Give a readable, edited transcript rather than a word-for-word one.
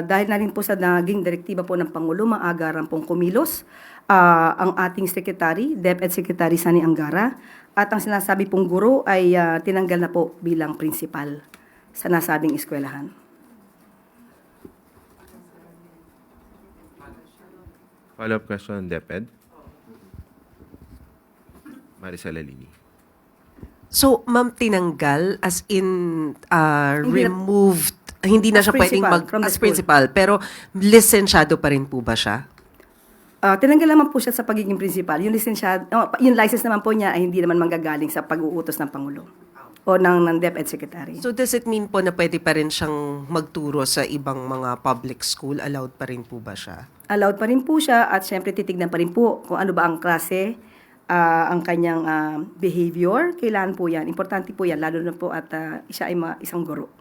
dahil na rin po sa naging direktiba po ng Pangulo, maagaran pong kumilos ang ating Secretary, DepEd Secretary Sani Angara, at ang sinasabi pong guro ay tinanggal na po bilang principal sa nasabing eskwelahan. Follow-up question, DepEd. Maricel Alini. So, ma'am, tinanggal as in Hindi na- removed, hindi na As siya pwedeng principal, from the as school. principal, pero lisensyado pa rin po ba siya? Tinanggal naman po siya sa pagiging principal. Yung yung license naman po niya ay hindi naman manggagaling sa pag-uutos ng Pangulo o ng DepEd Secretary. So, does it mean po na pwede pa rin siyang magturo sa ibang mga public school? Allowed pa rin po ba siya? Allowed pa rin po siya at syempre titignan pa rin po kung ano ba ang klase, ang kanyang behavior. Kailangan po yan. Importante po yan, lalo na po at siya ay isang guro.